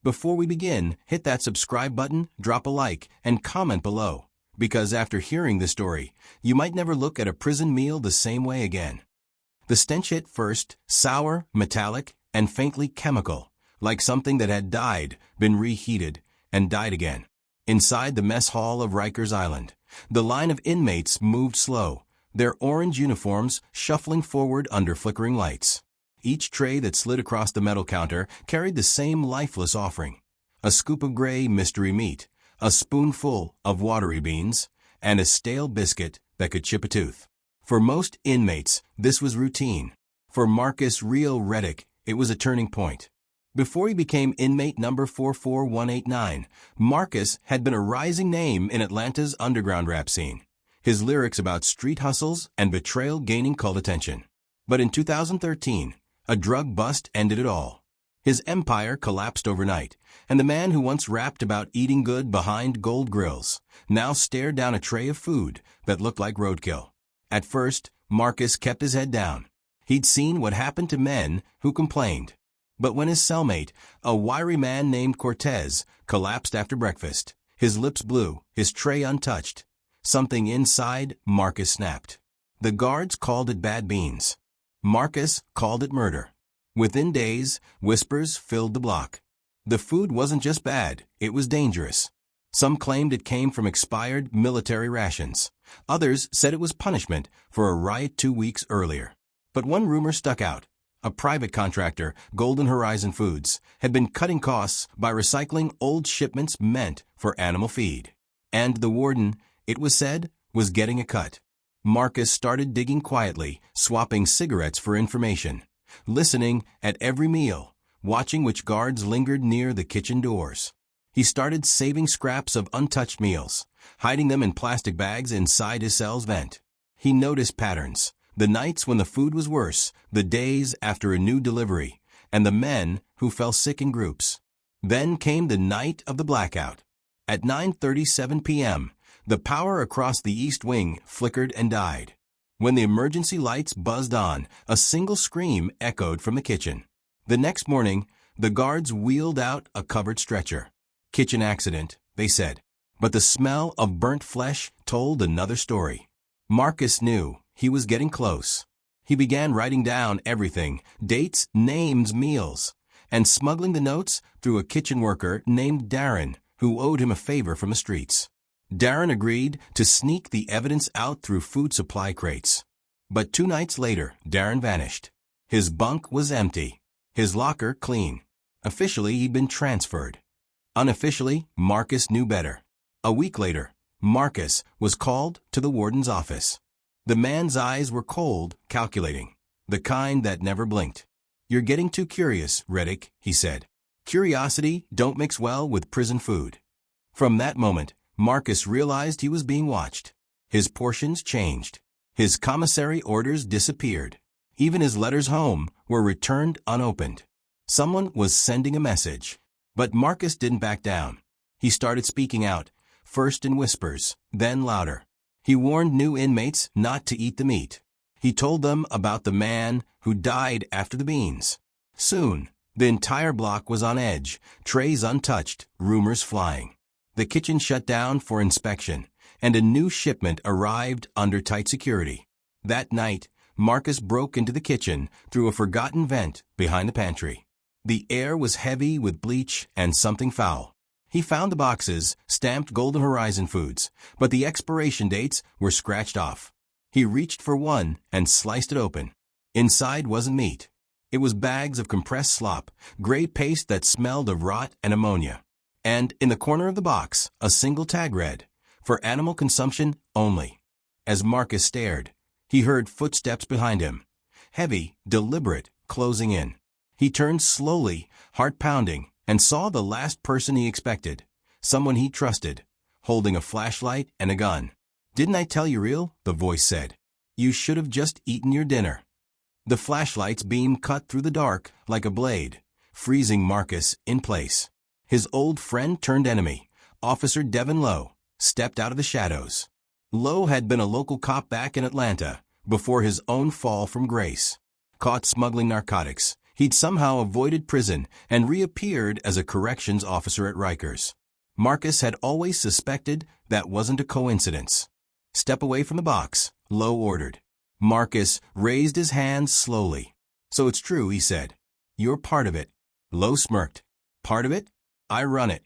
Before we begin, hit that subscribe button, drop a like, and comment below, because after hearing this story, you might never look at a prison meal the same way again. The stench hit first, sour, metallic, and faintly chemical, like something that had died, been reheated, and died again. Inside the mess hall of Rikers Island, the line of inmates moved slow, their orange uniforms shuffling forward under flickering lights. Each tray that slid across the metal counter carried the same lifeless offering: a scoop of gray mystery meat, a spoonful of watery beans, and a stale biscuit that could chip a tooth. For most inmates, this was routine. For Marcus Reddick, it was a turning point. Before he became inmate number 44189, Marcus had been a rising name in Atlanta's underground rap scene, his lyrics about street hustles and betrayal gaining cult attention. But in 2013, a drug bust ended it all. His empire collapsed overnight, and the man who once rapped about eating good behind gold grills now stared down a tray of food that looked like roadkill. At first, Marcus kept his head down. He'd seen what happened to men who complained. But when his cellmate, a wiry man named Cortez, collapsed after breakfast, his lips blue, his tray untouched, something inside Marcus snapped. The guards called it bad beans. Marcus called it murder. Within days, whispers filled the block. The food wasn't just bad, it was dangerous. Some claimed it came from expired military rations. Others said it was punishment for a riot 2 weeks earlier. But one rumor stuck out. A private contractor, Golden Horizon Foods, had been cutting costs by recycling old shipments meant for animal feed. And the warden, it was said, was getting a cut. Marcus started digging quietly, swapping cigarettes for information, listening at every meal, watching which guards lingered near the kitchen doors. He started saving scraps of untouched meals, hiding them in plastic bags inside his cell's vent. He noticed patterns: the nights when the food was worse, the days after a new delivery, and the men who fell sick in groups. Then came the night of the blackout. At 9:37 p.m., the power across the East Wing flickered and died. When the emergency lights buzzed on, a single scream echoed from the kitchen. The next morning, the guards wheeled out a covered stretcher. Kitchen accident, they said. But the smell of burnt flesh told another story. Marcus knew he was getting close. He began writing down everything: dates, names, meals, and smuggling the notes through a kitchen worker named Darren, who owed him a favor from the streets. Darren agreed to sneak the evidence out through food supply crates. But 2 nights later, Darren vanished. His bunk was empty, his locker clean. Officially, he'd been transferred. Unofficially, Marcus knew better. A week later, Marcus was called to the warden's office. The man's eyes were cold, calculating, the kind that never blinked. "You're getting too curious, Reddick," he said. "Curiosity don't mix well with prison food." From that moment, Marcus realized he was being watched. His portions changed. His commissary orders disappeared. Even his letters home were returned unopened. Someone was sending a message. But Marcus didn't back down. He started speaking out, first in whispers, then louder. He warned new inmates not to eat the meat. He told them about the man who died after the beans. Soon, the entire block was on edge, trays untouched, rumors flying. The kitchen shut down for inspection, and a new shipment arrived under tight security. That night, Marcus broke into the kitchen through a forgotten vent behind the pantry. The air was heavy with bleach and something foul. He found the boxes, stamped Golden Horizon Foods, but the expiration dates were scratched off. He reached for one and sliced it open. Inside wasn't meat. It was bags of compressed slop, gray paste that smelled of rot and ammonia. And in the corner of the box, a single tag read, "For animal consumption only." As Marcus stared, he heard footsteps behind him, heavy, deliberate, closing in. He turned slowly, heart pounding, and saw the last person he expected, someone he trusted, holding a flashlight and a gun. "Didn't I tell you real?" the voice said. "You should have just eaten your dinner." The flashlight's beam cut through the dark like a blade, freezing Marcus in place. His old friend turned enemy, Officer Devin Lowe, stepped out of the shadows. Lowe had been a local cop back in Atlanta before his own fall from grace. Caught smuggling narcotics, He'd somehow avoided prison and reappeared as a corrections officer at Rikers. Marcus had always suspected that wasn't a coincidence. "Step away from the box," Lowe ordered. Marcus raised his hands slowly. "So it's true," he said. "You're part of it." Lowe smirked. "Part of it? I run it."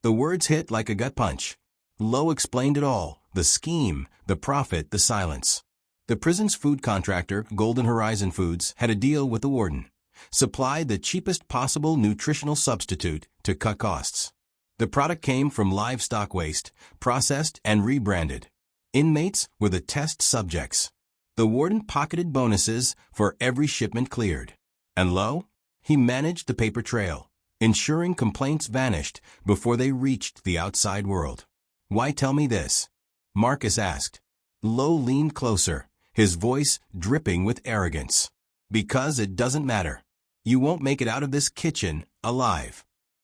The words hit like a gut punch. Lowe explained it all: the scheme, the profit, the silence. The prison's food contractor, Golden Horizon Foods, had a deal with the warden. Supplied the cheapest possible nutritional substitute to cut costs. The product came from livestock waste, processed and rebranded. Inmates were the test subjects. The warden pocketed bonuses for every shipment cleared. And Lowe? He managed the paper trail, ensuring complaints vanished before they reached the outside world. "Why tell me this?" Marcus asked. Lowe leaned closer, his voice dripping with arrogance. "Because it doesn't matter. You won't make it out of this kitchen alive."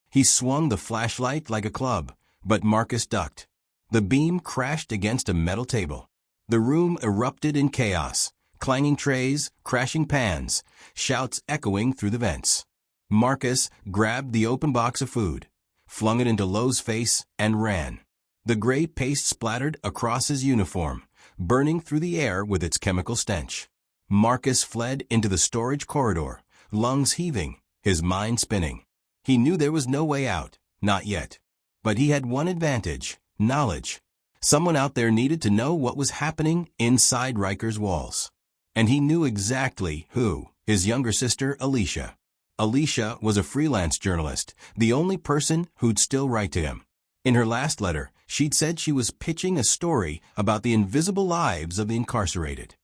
He swung the flashlight like a club, but Marcus ducked. The beam crashed against a metal table. The room erupted in chaos, clanging trays, crashing pans, shouts echoing through the vents. Marcus grabbed the open box of food, flung it into Lowe's face, and ran. The gray paste splattered across his uniform, burning through the air with its chemical stench. Marcus fled into the storage corridor, lungs heaving, his mind spinning. He knew there was no way out, not yet. But he had one advantage: knowledge. Someone out there needed to know what was happening inside Rikers' walls. And he knew exactly who: his younger sister, Alicia. Alicia was a freelance journalist, the only person who'd still write to him. In her last letter, she'd said she was pitching a story about the invisible lives of the incarcerated.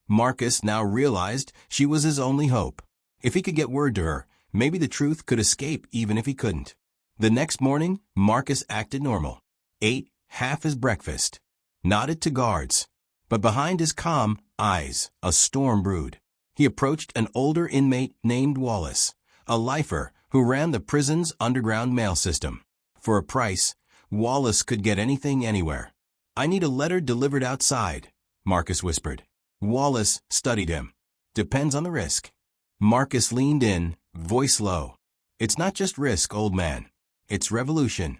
Marcus now realized she was his only hope. If he could get word to her, maybe the truth could escape even if he couldn't. The next morning, Marcus acted normal. Ate half his breakfast. Nodded to guards. But behind his calm eyes, a storm brewed. He approached an older inmate named Wallace, a lifer who ran the prison's underground mail system. For a price, Wallace could get anything anywhere. "I need a letter delivered outside," Marcus whispered. Wallace studied him. "Depends on the risk." Marcus leaned in, voice low. "It's not just risk, old man. It's revolution."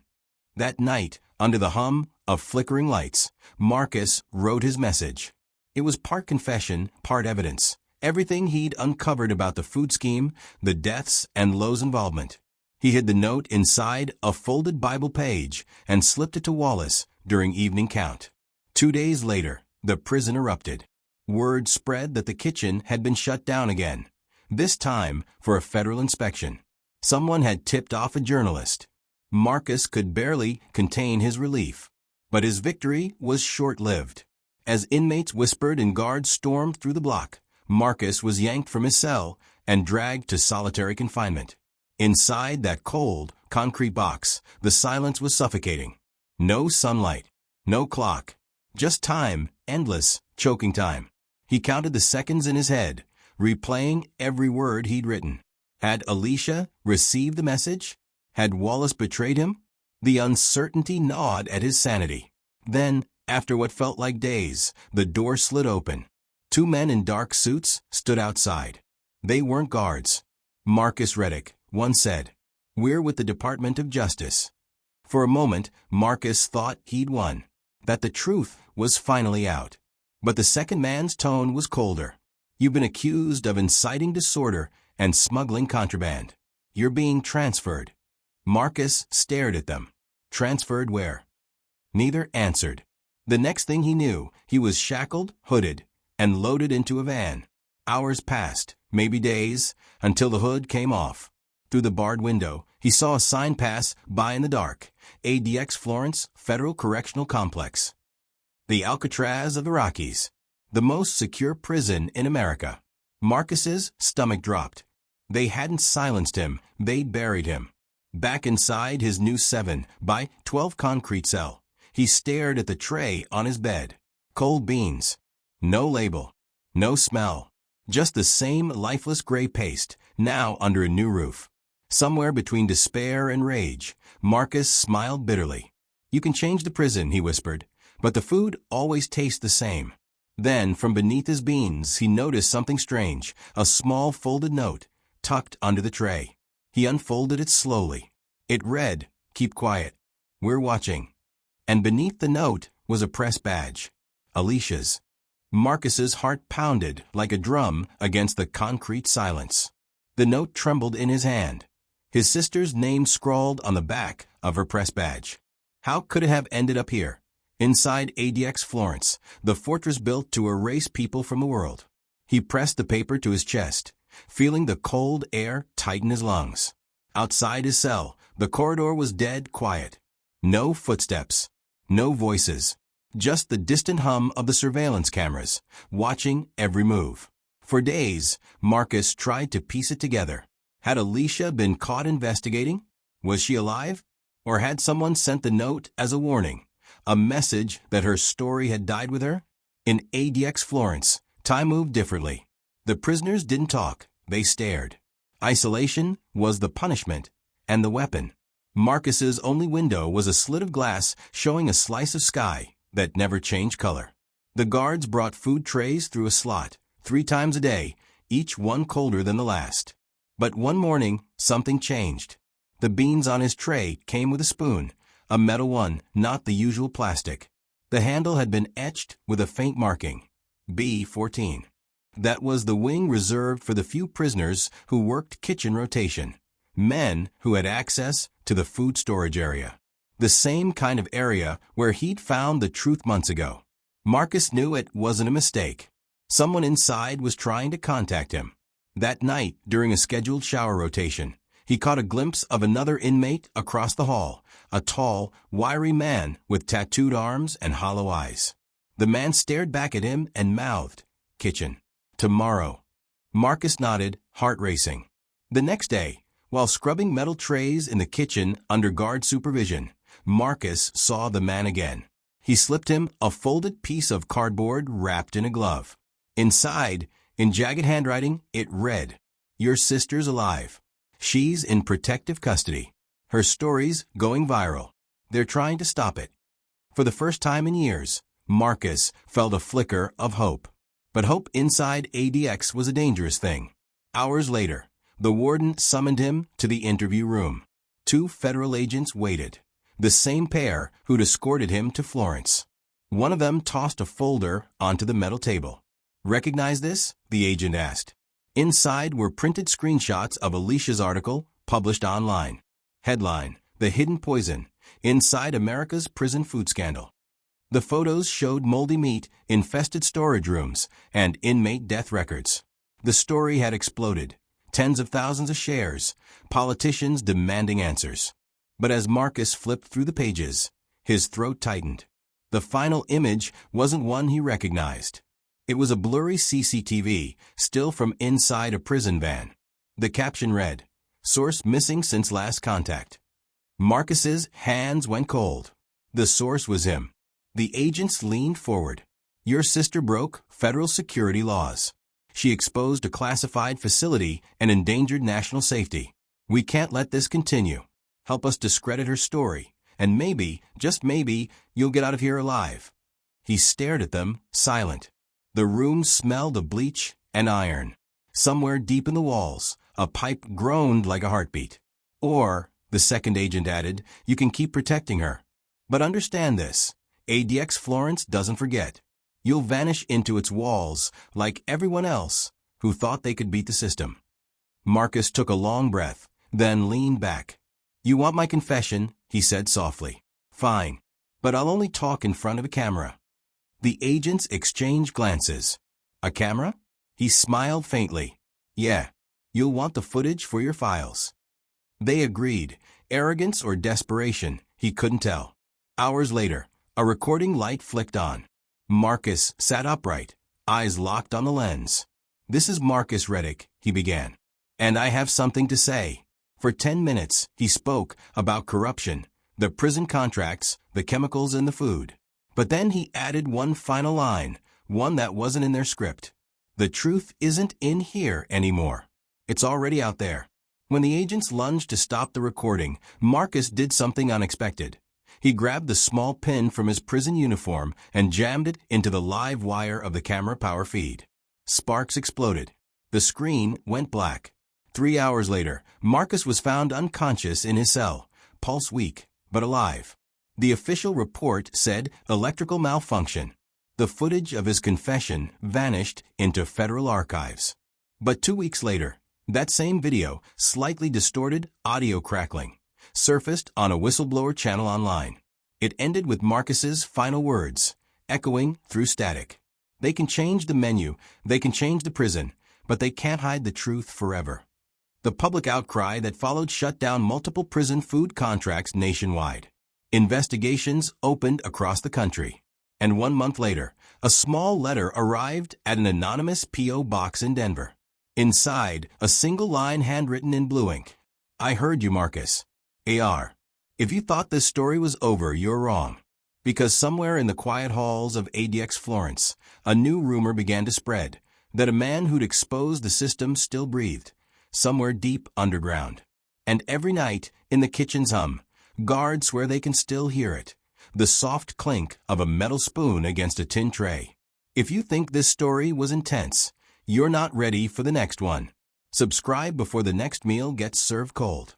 That night, under the hum of flickering lights, Marcus wrote his message. It was part confession, part evidence. Everything he'd uncovered about the food scheme, the deaths, and Lowe's involvement. He hid the note inside a folded Bible page and slipped it to Wallace during evening count. 2 days later, the prison erupted. Word spread that the kitchen had been shut down again, this time for a federal inspection. Someone had tipped off a journalist. Marcus could barely contain his relief. But his victory was short-lived. As inmates whispered and guards stormed through the block, Marcus was yanked from his cell and dragged to solitary confinement. Inside that cold, concrete box, the silence was suffocating. No sunlight, no clock, just time, endless, choking time. He counted the seconds in his head, replaying every word he'd written. Had Alicia received the message? Had Wallace betrayed him? The uncertainty gnawed at his sanity. Then, after what felt like days, the door slid open. 2 men in dark suits stood outside. They weren't guards. "Marcus Reddick," one said. "We're with the Department of Justice." For a moment, Marcus thought he'd won, that the truth was finally out. But the second man's tone was colder. "You've been accused of inciting disorder and smuggling contraband. You're being transferred." Marcus stared at them. Transferred where? Neither answered. The next thing he knew, he was shackled, hooded, and loaded into a van. Hours passed, maybe days, until the hood came off. Through the barred window, he saw a sign pass by in the dark: ADX Florence Federal Correctional Complex. The Alcatraz of the Rockies. The most secure prison in America. Marcus's stomach dropped. They hadn't silenced him, they'd buried him. Back inside his new 7 by 12 concrete cell, he stared at the tray on his bed. Cold beans. No label. No smell. Just the same lifeless gray paste, now under a new roof. Somewhere between despair and rage, Marcus smiled bitterly. "You can change the prison," he whispered, "but the food always tastes the same." Then, from beneath his beans, he noticed something strange: a small folded note, tucked under the tray. He unfolded it slowly. It read, "Keep quiet. We're watching." And beneath the note was a press badge. Alicia's. Marcus's heart pounded like a drum against the concrete silence. The note trembled in his hand. His sister's name scrawled on the back of her press badge. How could it have ended up here? Inside ADX Florence, the fortress built to erase people from the world. He pressed the paper to his chest, feeling the cold air tighten his lungs. Outside his cell, the corridor was dead quiet. No footsteps, no voices, just the distant hum of the surveillance cameras, watching every move. For days, Marcus tried to piece it together. Had Alicia been caught investigating? Was she alive? Or had someone sent the note as a warning, a message that her story had died with her? In ADX Florence, time moved differently. The prisoners didn't talk, they stared. Isolation was the punishment and the weapon. Marcus's only window was a slit of glass showing a slice of sky that never changed color. The guards brought food trays through a slot, 3 times a day, each one colder than the last. But one morning, something changed. The beans on his tray came with a spoon, a metal one, not the usual plastic. The handle had been etched with a faint marking, B14. That was the wing reserved for the few prisoners who worked kitchen rotation, men who had access to the food storage area. The same kind of area where he'd found the truth months ago. Marcus knew it wasn't a mistake. Someone inside was trying to contact him. That night, during a scheduled shower rotation, he caught a glimpse of another inmate across the hall, a tall, wiry man with tattooed arms and hollow eyes. The man stared back at him and mouthed, "Kitchen. Tomorrow." Marcus nodded, heart racing. The next day, while scrubbing metal trays in the kitchen under guard supervision, Marcus saw the man again. He slipped him a folded piece of cardboard wrapped in a glove. Inside, in jagged handwriting, it read, "Your sister's alive. She's in protective custody. Her story's going viral. They're trying to stop it." For the first time in years, Marcus felt a flicker of hope. But hope inside ADX was a dangerous thing. Hours later, the warden summoned him to the interview room. 2 federal agents waited, the same pair who'd escorted him to Florence. One of them tossed a folder onto the metal table. "Recognize this?" the agent asked. Inside were printed screenshots of Alicia's article, published online. Headline, "The Hidden Poison, Inside America's Prison Food Scandal." The photos showed moldy meat, infested storage rooms, and inmate death records. The story had exploded. Tens of thousands of shares, politicians demanding answers. But as Marcus flipped through the pages, his throat tightened. The final image wasn't one he recognized. It was a blurry CCTV, still from inside a prison van. The caption read, "Source missing since last contact." Marcus's hands went cold. The source was him. The agents leaned forward. "Your sister broke federal security laws. She exposed a classified facility and endangered national safety. We can't let this continue. Help us discredit her story, and maybe, just maybe, you'll get out of here alive." He stared at them, silent. The room smelled of bleach and iron. Somewhere deep in the walls, a pipe groaned like a heartbeat. "Or," the second agent added, "you can keep protecting her. But understand this, ADX Florence doesn't forget. You'll vanish into its walls like everyone else who thought they could beat the system." Marcus took a long breath, then leaned back. "You want my confession?" he said softly. "Fine. But I'll only talk in front of a camera." The agents exchanged glances. "A camera?" He smiled faintly. "Yeah. You'll want the footage for your files." They agreed. Arrogance or desperation, he couldn't tell. Hours later, a recording light flicked on. Marcus sat upright, eyes locked on the lens. "This is Marcus Reddick," he began. "And I have something to say." For 10 minutes, he spoke about corruption, the prison contracts, the chemicals in the food. But then he added one final line, one that wasn't in their script. "The truth isn't in here anymore. It's already out there." When the agents lunged to stop the recording, Marcus did something unexpected. He grabbed the small pin from his prison uniform and jammed it into the live wire of the camera power feed. Sparks exploded. The screen went black. 3 hours later, Marcus was found unconscious in his cell, pulse weak, but alive. The official report said electrical malfunction. The footage of his confession vanished into federal archives. But 2 weeks later, that same video, slightly distorted, audio crackling, surfaced on a whistleblower channel online. It ended with Marcus's final words, echoing through static. They can change the menu, they can change the prison, but they can't hide the truth forever. The public outcry that followed shut down multiple prison food contracts nationwide. Investigations opened across the country. And 1 month later, a small letter arrived at an anonymous P.O. box in Denver. Inside, a single line handwritten in blue ink. I heard you, Marcus. AR. If you thought this story was over, you're wrong. Because somewhere in the quiet halls of ADX Florence, a new rumor began to spread, that a man who'd exposed the system still breathed, somewhere deep underground. And every night, in the kitchen's hum, guards swear they can still hear it, the soft clink of a metal spoon against a tin tray. If you think this story was intense, you're not ready for the next one. Subscribe before the next meal gets served cold.